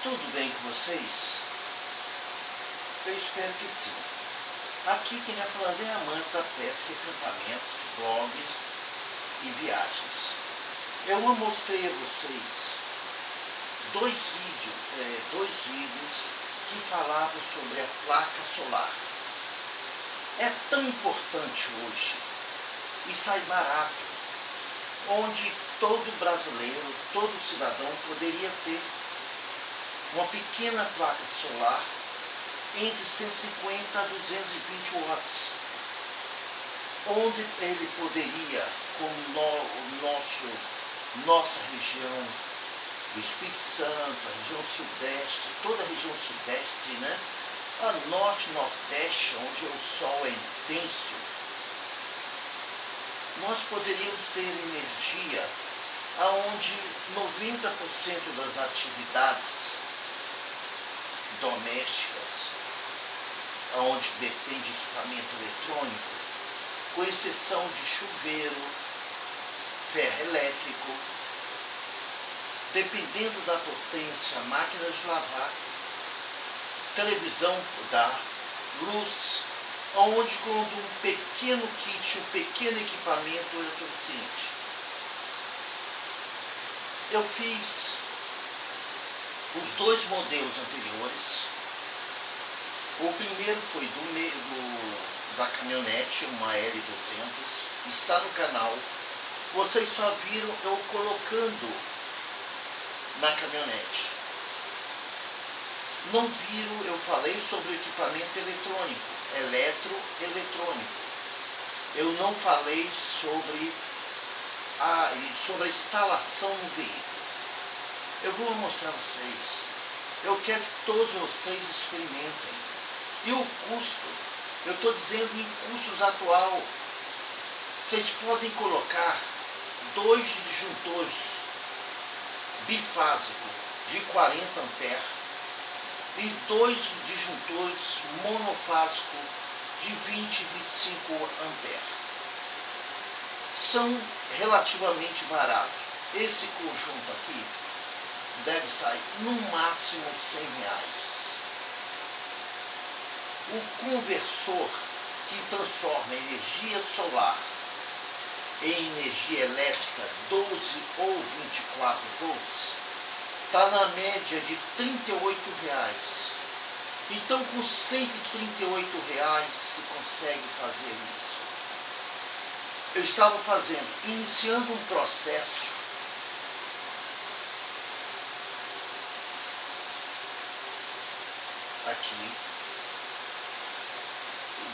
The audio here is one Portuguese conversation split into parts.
Tudo bem com vocês? Eu espero que sim. Aqui quem está falando é amante da pesca, acampamentos, blogs e viagens. Eu mostrei a vocês dois vídeos que falavam sobre a placa solar. É tão importante hoje e sai barato, onde todo brasileiro, todo cidadão poderia ter uma pequena placa solar entre 150 a 220 watts, onde ele poderia, como nossa região do Espírito Santo, a região sudeste, toda a região sudeste, né? A norte, nordeste, onde o sol é intenso, nós poderíamos ter energia aonde 90% das atividades domésticas, onde depende de equipamento eletrônico, com exceção de chuveiro, ferro elétrico, dependendo da potência, máquina de lavar, televisão dá, luz, onde quando um pequeno kit, um pequeno equipamento é suficiente. Eu fiz os dois modelos anteriores. O primeiro foi da caminhonete, uma L200, está no canal. Vocês só viram eu colocando na caminhonete. Não viram, eu falei sobre o equipamento eletrônico, eletroeletrônico. Eu não falei sobre a instalação no veículo. Eu vou mostrar a vocês. Eu quero que todos vocês experimentem. E o custo, eu estou dizendo em custos atual. Vocês podem colocar 2 disjuntores bifásicos de 40 amperes e 2 disjuntores monofásicos de 20 e 25 amperes. São relativamente baratos. Esse conjunto aqui deve sair no máximo R$100. O conversor que transforma energia solar em energia elétrica 12 ou 24 volts está na média de R$38. Então com R$138 se consegue fazer isso. Eu estava iniciando um processo aqui,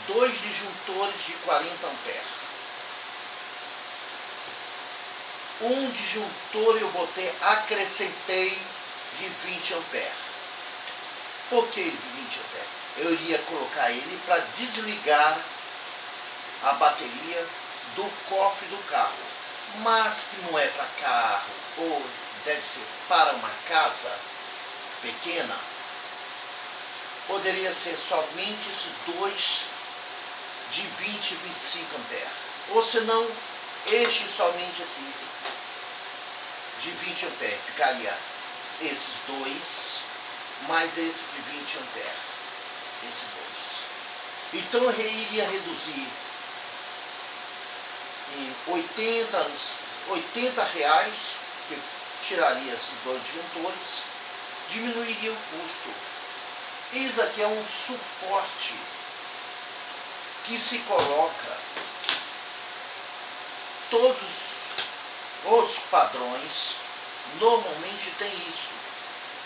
2 disjuntores de 40 amperes. Um disjuntor eu acrescentei de 20 amperes. Por que de 20 amperes? Eu iria colocar ele para desligar a bateria do cofre do carro. Mas que não é para carro, ou deve ser para uma casa pequena, poderia ser somente esses 2 de 20 e 25 amperes. Ou senão, este somente aqui de 20 amperes. Ficaria esses 2 mais esse de 20 amperes. Esses 2. Então eu iria reduzir em R$80, que tiraria esses 2 disjuntores, diminuiria o custo. Isso aqui é um suporte que se coloca. Todos os padrões normalmente tem isso.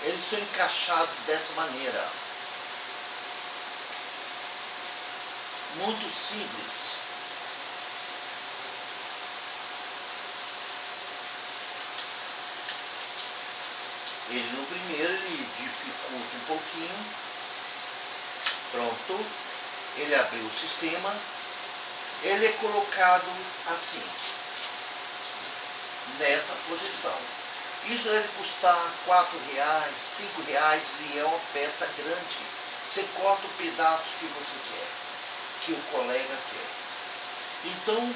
Eles são encaixados dessa maneira. Muito simples. Ele no primeiro, ele dificulta um pouquinho. Pronto. Ele abriu o sistema. Ele é colocado assim, nessa posição. Isso deve custar R$4, R$5 e é uma peça grande. Você corta o pedaço que você quer, que o colega quer. Então,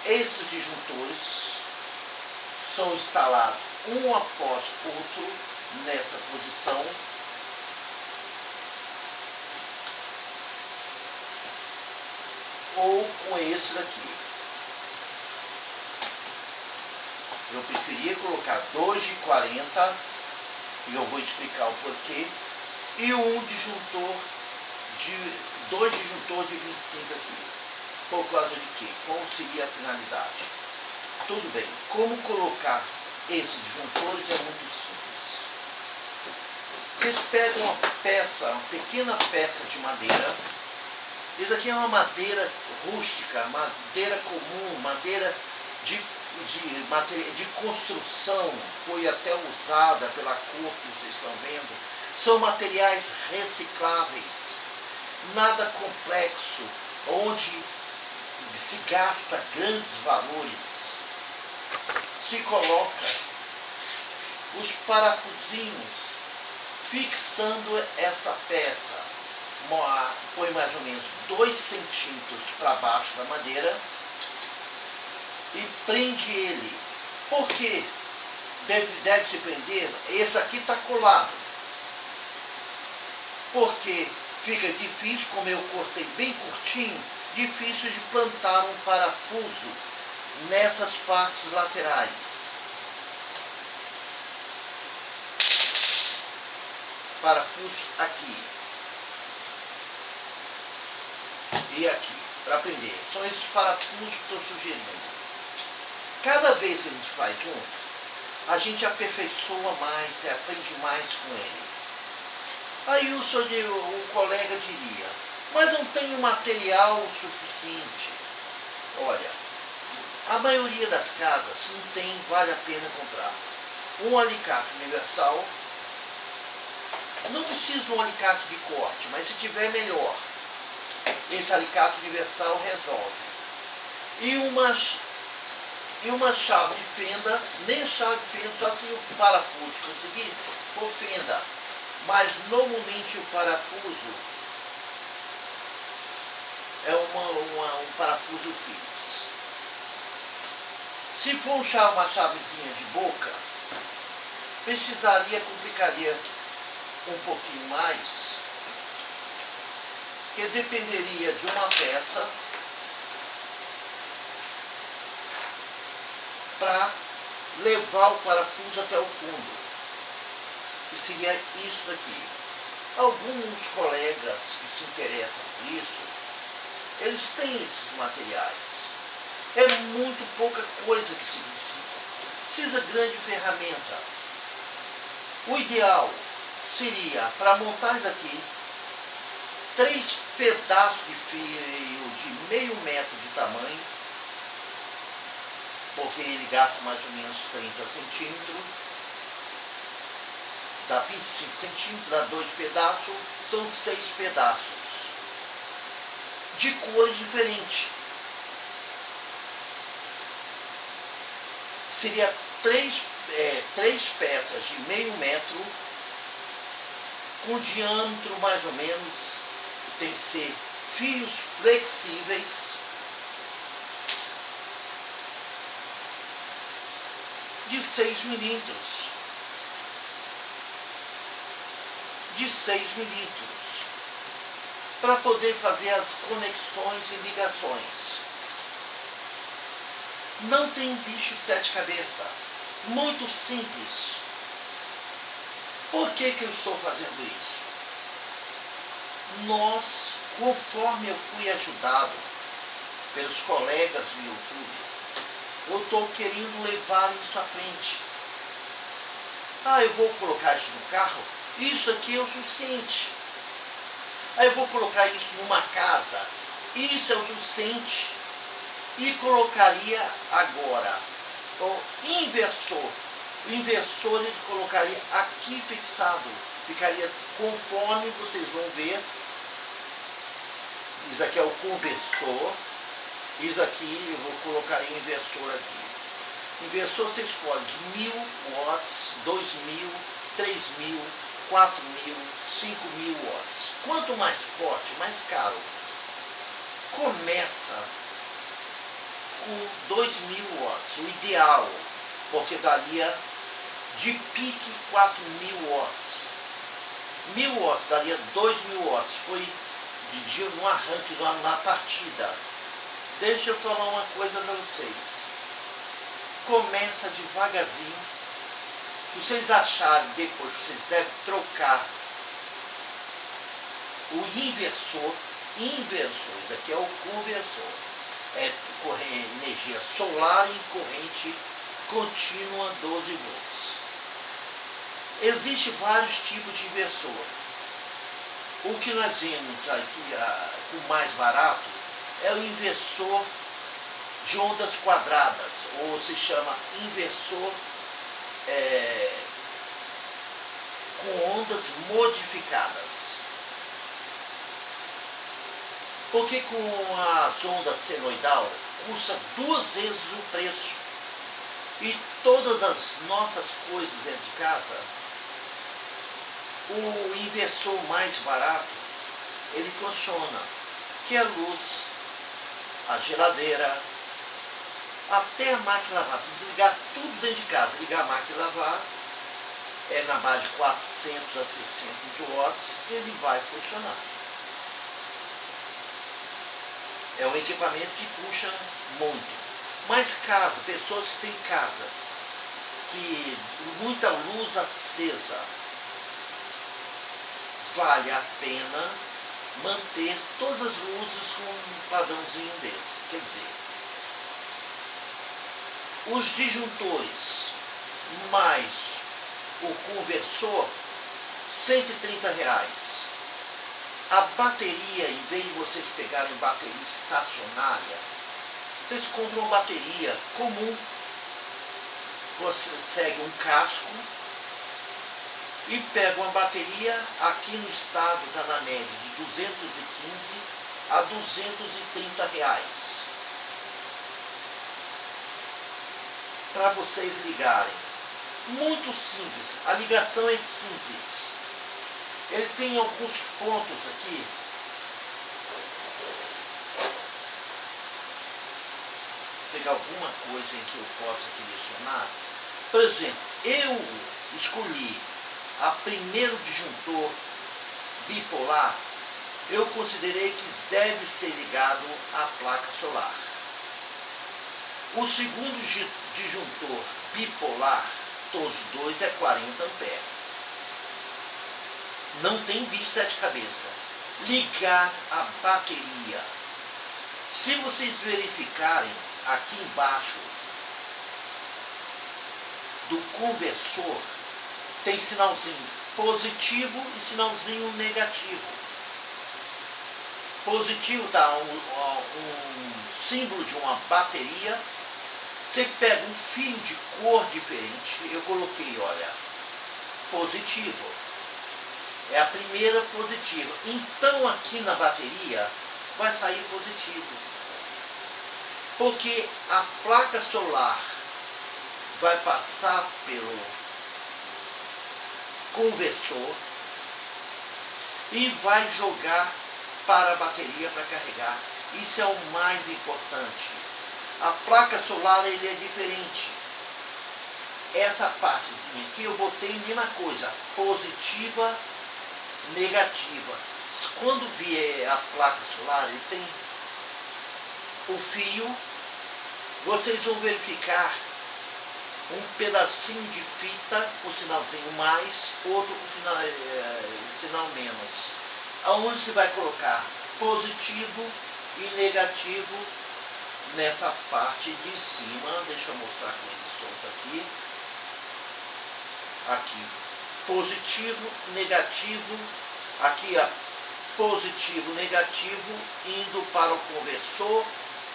esses disjuntores são instalados um após outro nessa posição. Ou com esse daqui. Eu preferia colocar 2 de 40, e eu vou explicar o porquê, e dois disjuntor de 25 aqui. Por causa de quê? Qual seria a finalidade? Tudo bem, como colocar esses disjuntores é muito simples. Vocês pegam uma pequena peça de madeira. Isso aqui é uma madeira rústica, madeira comum, madeira de construção, foi até usada pela cor que vocês estão vendo. São materiais recicláveis, nada complexo, onde se gasta grandes valores. Se coloca os parafusinhos fixando essa peça. Põe mais ou menos 2 centímetros para baixo da madeira e prende ele. Por quê? Deve se prender. Esse aqui está colado. Porque fica difícil, como eu cortei bem curtinho, difícil de plantar um parafuso nessas partes laterais. Parafuso aqui. E aqui, para prender. São esses parafusos que estou sugerindo. Cada vez que a gente faz a gente aperfeiçoa mais, aprende mais com ele. Aí o colega diria, mas não tenho material suficiente. Olha, a maioria das casas não tem, vale a pena comprar. Um alicate universal, não precisa de um alicate de corte, mas se tiver melhor. Esse alicate universal resolve. E uma chave de fenda, nem chave de fenda, só se o parafuso conseguir for fenda. Mas normalmente o parafuso é um parafuso Phillips. Se for uma chavezinha de boca, complicaria um pouquinho mais, que dependeria de uma peça para levar o parafuso até o fundo, que seria isso daqui. Alguns colegas que se interessam por isso, eles têm esses materiais. É muito pouca coisa que se precisa. Precisa grande ferramenta. O ideal seria, para montar isso aqui, 3 pedaços de fio de meio metro de tamanho, porque ele gasta mais ou menos 30 centímetros, dá 25 centímetros, dá 2 pedaços, são 6 pedaços, de cores diferentes. Seria 3 peças de meio metro, com diâmetro mais ou menos, tem que ser fios flexíveis, de 6 milímetros. De 6 milímetros. Para poder fazer as conexões e ligações. Não tem bicho de 7 cabeças. Muito simples. Por que eu estou fazendo isso? Conforme eu fui ajudado pelos colegas do YouTube, eu estou querendo levar isso à frente. Eu vou colocar isso no carro, isso aqui é o suficiente. Eu vou colocar isso numa casa, isso é o suficiente. E colocaria agora o inversor O inversor ele colocaria aqui fixado, ficaria conforme vocês vão ver. Isso aqui é o conversor, isso aqui eu vou colocar em inversor aqui. Inversor você escolhe de 1000 watts, 2000, 3000, 4000, 5000 watts. Quanto mais forte, mais caro. Começa com 2000 watts, o ideal, porque daria de pique 4000 watts. 1000 watts daria 2000 watts, foi de no arranque, na partida. Deixa eu falar uma coisa para vocês. Começa devagarzinho. Se vocês acharem depois, vocês devem trocar o inversor. Isso aqui é o conversor. É energia solar em corrente contínua 12 volts. Existem vários tipos de inversor. O que nós vimos aqui o mais barato é o inversor de ondas quadradas, ou se chama inversor com ondas modificadas. Porque com as ondas senoidal custa 2 vezes o preço. E todas as nossas coisas dentro de casa, o inversor mais barato, ele funciona. Que é a luz, a geladeira, até a máquina de lavar. Se desligar tudo dentro de casa, ligar a máquina de lavar, é na base de 400 a 600 watts, ele vai funcionar. É um equipamento que puxa muito. Mas pessoas que têm casas, que muita luz acesa, vale a pena manter todas as luzes com um padrãozinho desse. Quer dizer, os disjuntores mais o conversor, R$130. A bateria, em vez de vocês pegarem bateria estacionária, vocês compram uma bateria comum, você segue um casco e pega uma bateria, aqui no estado está na média de 215 a R$230. Para vocês ligarem. Muito simples, a ligação é simples. Ele tem alguns pontos aqui. Vou pegar alguma coisa em que eu possa direcionar. Por exemplo, eu escolhi a primeiro disjuntor bipolar. Eu considerei que deve ser ligado à placa solar. O segundo disjuntor bipolar, todos os dois, é 40 amperes. Não tem bicho de 7 cabeças. Ligar a bateria. Se vocês verificarem aqui embaixo do conversor, tem sinalzinho positivo e sinalzinho negativo. Positivo está um símbolo de uma bateria. Você pega um fio de cor diferente. Eu coloquei, olha, positivo. É a primeira positiva. Então aqui na bateria vai sair positivo. Porque a placa solar vai passar pelo conversor e vai jogar para a bateria para carregar. Isso é o mais importante. A placa solar ele é diferente. Essa partezinha aqui eu botei a mesma coisa, positiva, negativa. Quando vier a placa solar, ele tem o fio, vocês vão verificar um pedacinho de fita com sinalzinho mais, outro com sinal menos. Aonde você vai colocar positivo e negativo nessa parte de cima. Deixa eu mostrar com ele solto aqui. Aqui, positivo, negativo. Aqui, ó, positivo, negativo, indo para o conversor,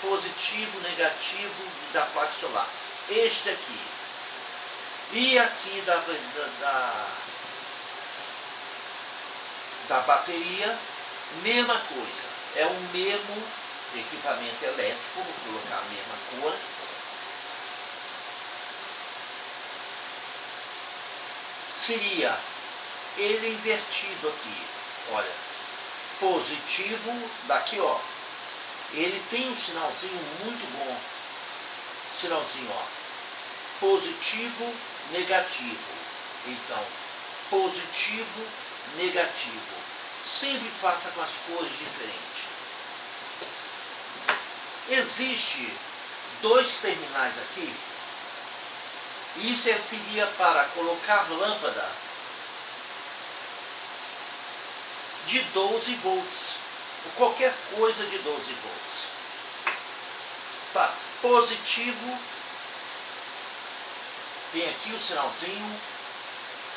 positivo, negativo da placa solar. Este aqui E aqui da bateria, mesma coisa. É o mesmo equipamento elétrico, vou colocar a mesma cor. Seria ele invertido aqui, olha, positivo daqui, ó. Ele tem um sinalzinho muito bom, sinalzinho, ó, positivo, negativo. Então, positivo, negativo. Sempre faça com as cores diferentes. Existe dois terminais aqui. Isso seria para colocar lâmpada de 12 volts. Qualquer coisa de 12 volts. Tá, positivo. Tem aqui o sinalzinho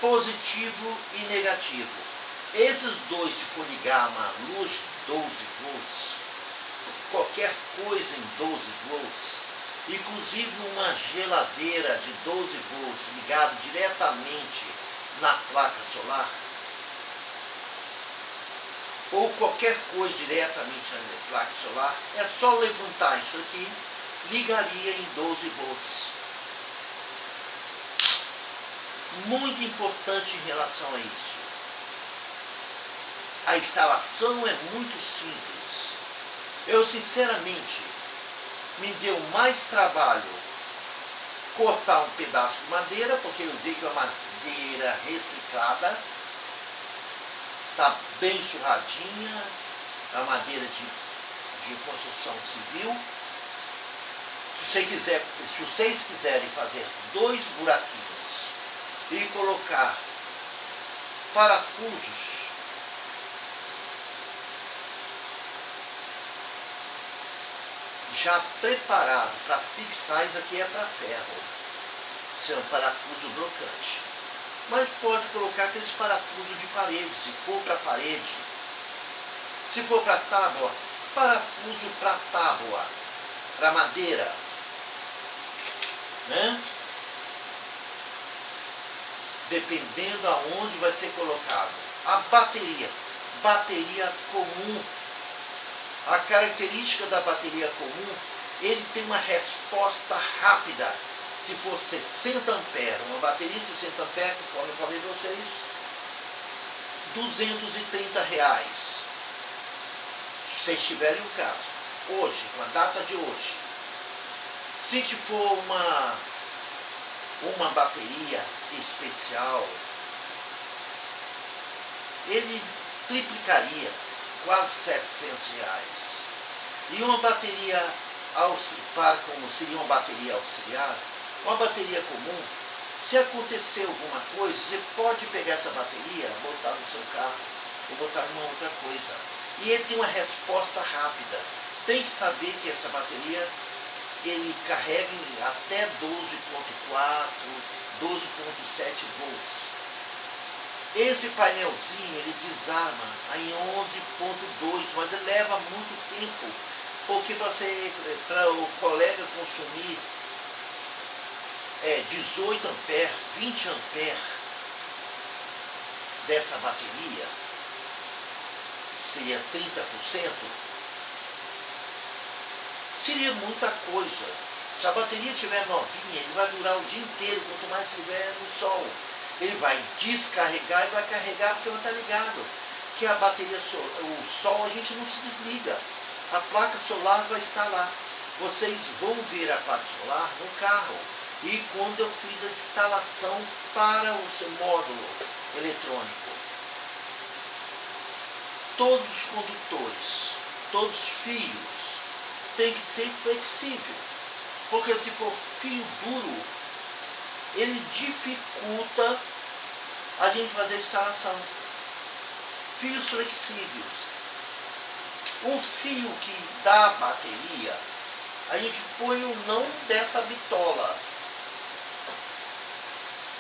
positivo e negativo. Esses dois, se for ligar uma luz 12 volts, qualquer coisa em 12 volts, inclusive uma geladeira de 12 volts ligada diretamente na placa solar, ou qualquer coisa diretamente na placa solar, é só levantar isso aqui, ligaria em 12 volts. Muito importante em relação a isso. A instalação é muito simples. Eu, sinceramente, me deu mais trabalho cortar um pedaço de madeira, porque eu vi que a madeira reciclada está bem surradinha, a madeira de construção civil. Se vocês quiserem fazer 2 buraquinhos e colocar parafusos já preparado para fixar, isso aqui é para ferro, isso é um parafuso brocante, mas pode colocar aqueles parafusos de parede, se for para parede. Se for para tábua, parafuso para tábua, para madeira, né? Dependendo aonde vai ser colocado. A bateria comum. A característica da bateria comum, ele tem uma resposta rápida. Se for 60 amperes, uma bateria 60 amperes, conforme eu falei para vocês, R$230. Se vocês tiverem o caso, hoje, com a data de hoje. Se for uma bateria especial, ele triplicaria, quase R$700. E uma bateria como seria uma bateria auxiliar, uma bateria comum, se acontecer alguma coisa, você pode pegar essa bateria, botar no seu carro, ou botar em uma outra coisa. E ele tem uma resposta rápida. Tem que saber que essa bateria, ele carrega em até 12.4, 12.7 volts. Esse painelzinho, ele desarma em 11.2, mas ele leva muito tempo, porque para o colega consumir 18 amperes, 20 amperes dessa bateria, seria 30%, seria muita coisa. Se a bateria estiver novinha, ele vai durar o dia inteiro, quanto mais estiver no sol. Ele vai descarregar e vai carregar porque não está ligado. Que a bateria, o sol, a gente não se desliga. A placa solar vai estar lá. Vocês vão ver a placa solar no carro. E quando eu fiz a instalação para o seu módulo eletrônico, todos os condutores, todos os fios, tem que ser flexível. Porque se for fio duro, ele dificulta a gente fazer a instalação. Fios flexíveis. O fio que dá a bateria, a gente põe o não dessa bitola.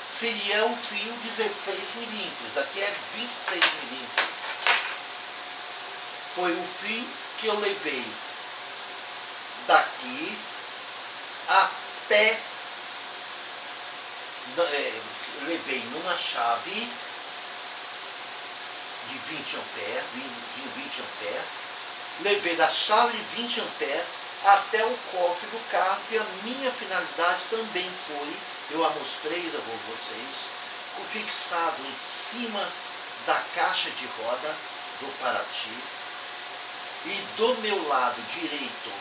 Seria o fio 16 milímetros, aqui é 26 milímetros. Foi o fio que eu levei daqui até levei numa chave de 20 amperes, levei da chave de 20 amperes até o cofre do carro, que a minha finalidade também foi, eu a mostrei a vocês, fixado em cima da caixa de roda do Paraty, e do meu lado direito,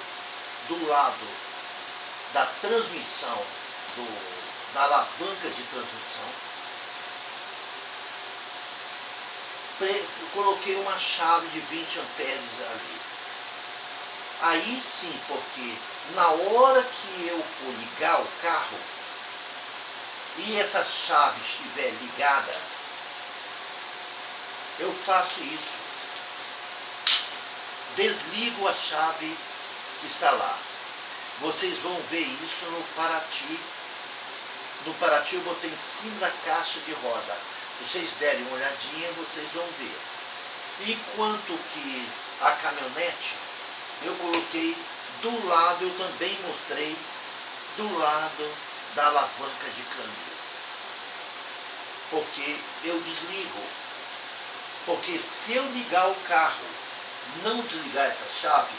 do lado da transmissão, da alavanca de transmissão, coloquei uma chave de 20 amperes ali. Aí sim, porque na hora que eu for ligar o carro e essa chave estiver ligada, eu faço isso. Desligo a chave que está lá. Vocês vão ver isso no Paraty. No Paraty eu botei em cima da caixa de roda. Se vocês derem uma olhadinha, vocês vão ver. Enquanto que a caminhonete, eu coloquei do lado, eu também mostrei, do lado da alavanca de câmbio. Porque eu desligo. Porque se eu ligar o carro, não desligar essa chave,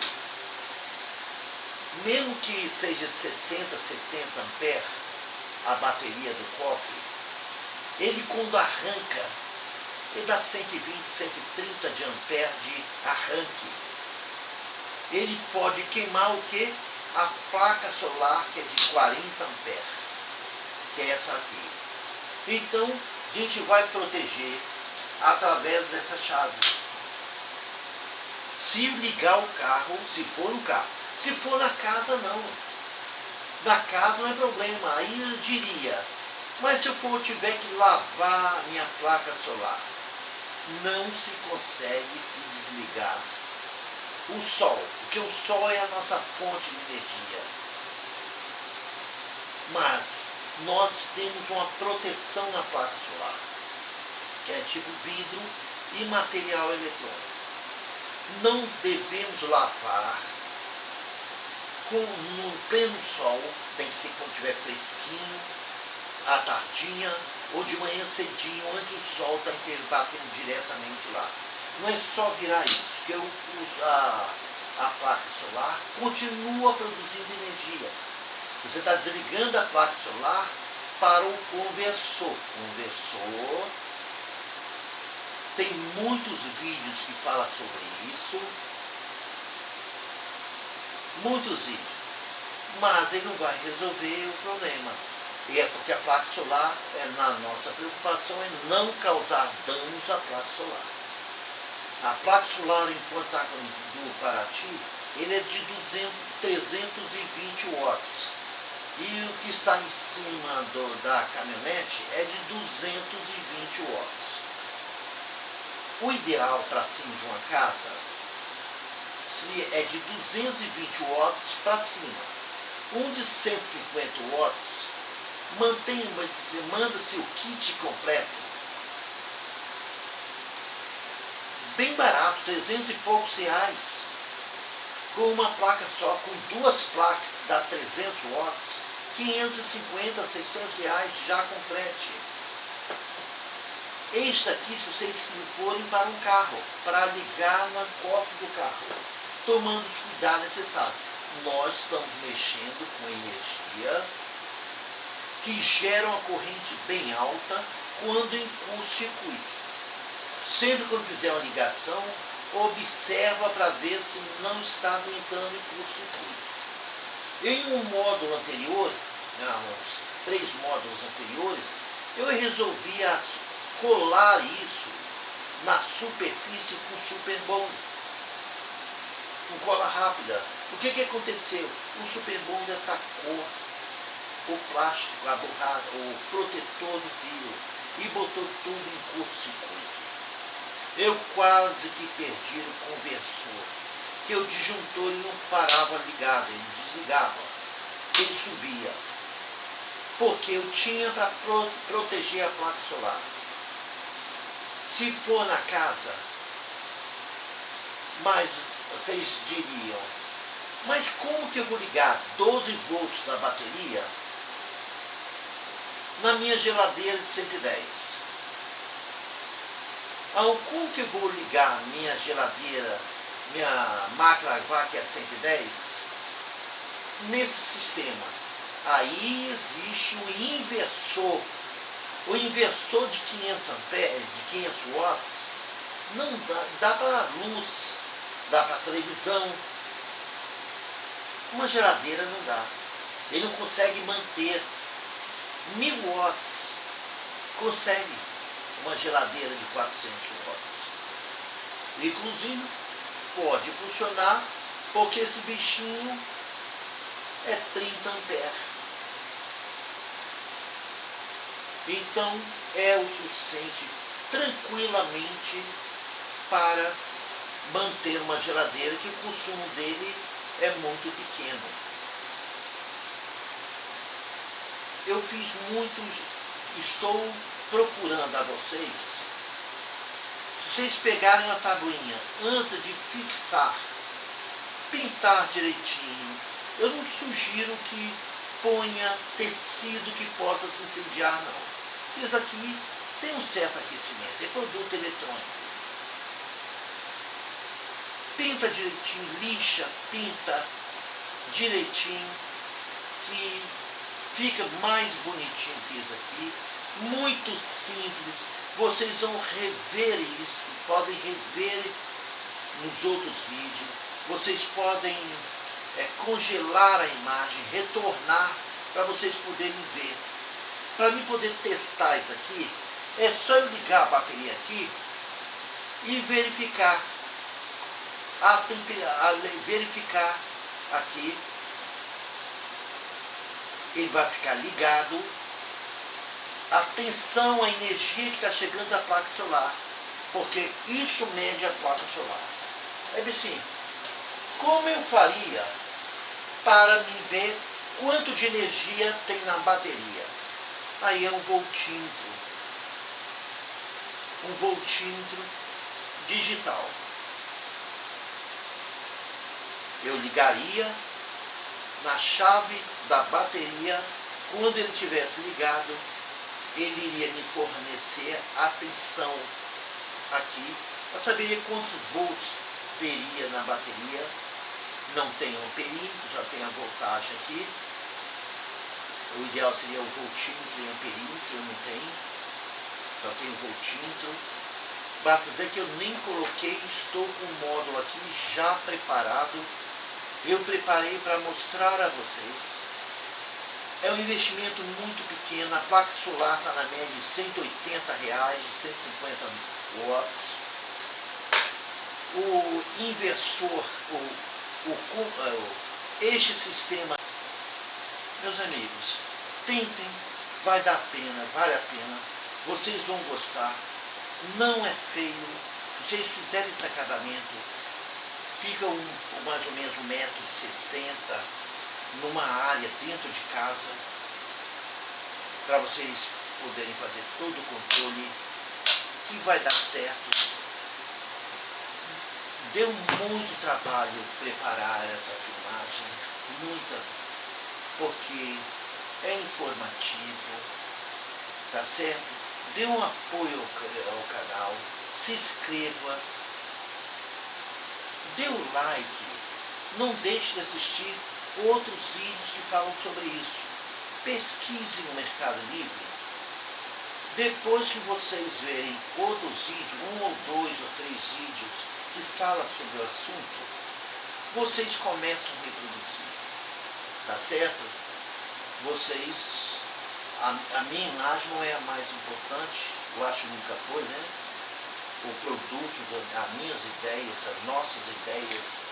mesmo que seja 60, 70 amperes a bateria do cofre, ele quando arranca, ele dá 120, 130 de ampere de arranque. Ele pode queimar o quê? A placa solar, que é de 40 amperes, que é essa aqui. Então, a gente vai proteger através dessa chave. Se ligar o carro, se for no carro. Se for na casa, não. Na casa não é problema. Aí eu diria, mas se eu tiver que lavar minha placa solar, não se consegue se desligar o sol, porque o sol é a nossa fonte de energia. Mas nós temos uma proteção na placa solar, que é tipo vidro e material eletrônico. Não devemos lavar no pleno sol, tem que ser quando estiver fresquinho, à tardinha ou de manhã cedinho, onde o sol está batendo diretamente lá. Não é só virar isso, que a placa solar continua produzindo energia. Você está desligando a placa solar para o conversor. Conversor, tem muitos vídeos que falam sobre isso, muitos vídeos, mas ele não vai resolver o problema. E é porque a placa solar, na nossa preocupação, é não causar danos à placa solar. A placa solar, enquanto está do Paraty, ele é de 320 watts. E o que está em cima da caminhonete é de 220 watts. O ideal para cima de uma casa é de 220 watts para cima. Um de 150 watts, manda-se o kit completo. Bem barato, 300 e poucos reais. Com uma placa só, com duas placas, dá 300 watts, 550, 600 reais já com frete. Este aqui, se vocês forem para um carro, para ligar no cofre do carro, tomando os cuidados necessários. Nós estamos mexendo com energia que gera uma corrente bem alta quando em curto-circuito. Sempre quando fizer uma ligação, observa para ver se não está entrando em curto-circuito. Em um módulo anterior, uns 3 módulos anteriores, eu resolvi colar isso na superfície com super bond, com cola rápida. O que aconteceu? O super bond atacou o plástico, a borracha, o protetor do fio e botou tudo em curto-circuito. Eu quase que perdi o conversor, que o disjuntor ele não parava ligado, ele desligava, ele subia, porque eu tinha para proteger a placa solar. Se for na casa, mas vocês diriam, mas como que eu vou ligar 12 volts da bateria na minha geladeira de 110. Como que eu vou ligar minha geladeira, minha máquina lavar que é 110, nesse sistema? Aí existe o inversor. O inversor de 500 amperes, de 500 watts, não dá para luz, dá para televisão. Uma geladeira não dá. Ele não consegue manter 1000 watts. Consegue uma geladeira de 400 watts. Inclusive, pode funcionar porque esse bichinho é 30 amperes. Então, é o suficiente tranquilamente para manter uma geladeira que o consumo dele é muito pequeno. Eu fiz estou procurando a vocês, se vocês pegarem uma tabuinha, antes de fixar, pintar direitinho, eu não sugiro que ponha tecido que possa se incendiar, não. Isso aqui tem um certo aquecimento, é produto eletrônico. Pinta direitinho, lixa, pinta direitinho, que fica mais bonitinho que isso aqui. Muito simples. Vocês vão rever isso, podem rever nos outros vídeos. Vocês podem congelar a imagem, retornar para vocês poderem ver. Para mim poder testar isso aqui, é só eu ligar a bateria aqui e verificar verificar aqui. Ele vai ficar ligado. A tensão, a energia que está chegando da placa solar, porque isso mede a placa solar. É bem assim, como eu faria para me ver quanto de energia tem na bateria? Aí é um voltímetro digital. Eu ligaria na chave da bateria. Quando ele estivesse ligado, ele iria me fornecer a tensão aqui. Eu saberia quantos volts teria na bateria. Não tem amperímetro, já tem a voltagem aqui. O ideal seria o voltímetro e amperímetro, eu não tenho. Só tenho voltímetro. Basta dizer que eu nem coloquei, estou com o módulo aqui já preparado. Eu preparei para mostrar a vocês. É um investimento muito pequeno. A placa solar está na média de R$180, de 150 watts. O inversor, este sistema, meus amigos, tentem, vai dar pena, vale a pena. Vocês vão gostar. Não é feio. Se vocês fizerem esse acabamento, fica mais ou menos 1,60 m numa área dentro de casa, para vocês poderem fazer todo o controle, que vai dar certo. Deu muito trabalho preparar essa filmagem, porque é informativo, tá certo? Dê um apoio ao canal, se inscreva, dê o like, não deixe de assistir outros vídeos que falam sobre isso. Pesquise no Mercado Livre. Depois que vocês verem outros vídeos, 1 ou 2 ou 3 vídeos que falam sobre o assunto, vocês começam a reproduzir. Tá certo? A minha imagem não é a mais importante, eu acho que nunca foi, né? O produto, as minhas ideias, as nossas ideias,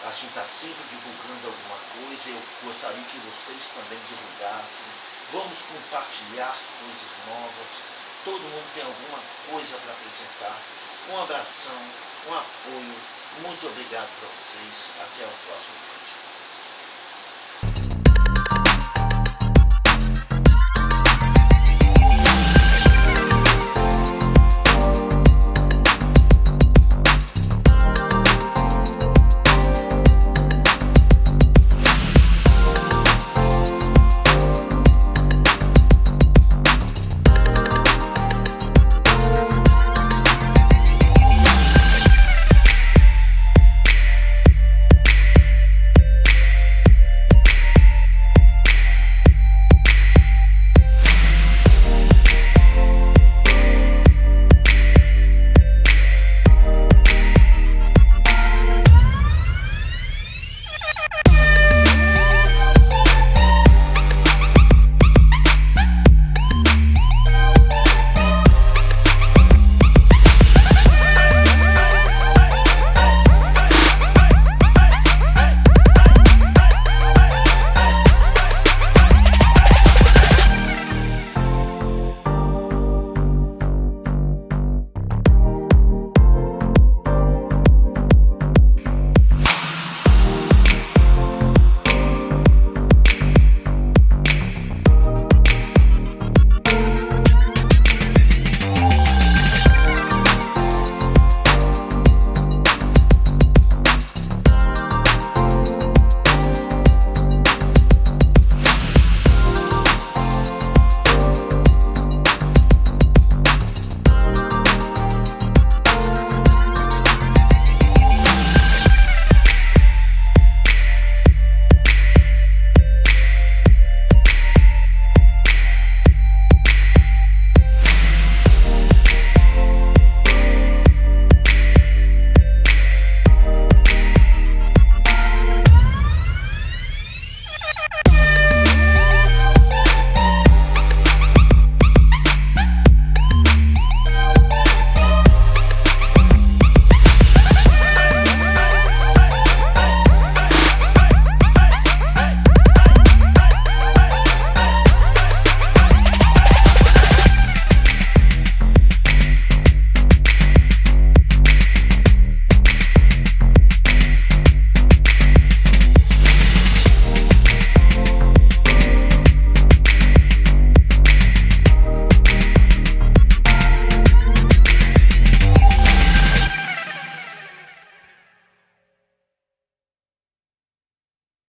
a gente está sempre divulgando alguma coisa. Eu gostaria que vocês também divulgassem. Vamos compartilhar coisas novas. Todo mundo tem alguma coisa para apresentar. Um abração, um apoio. Muito obrigado para vocês. Até o próximo vídeo.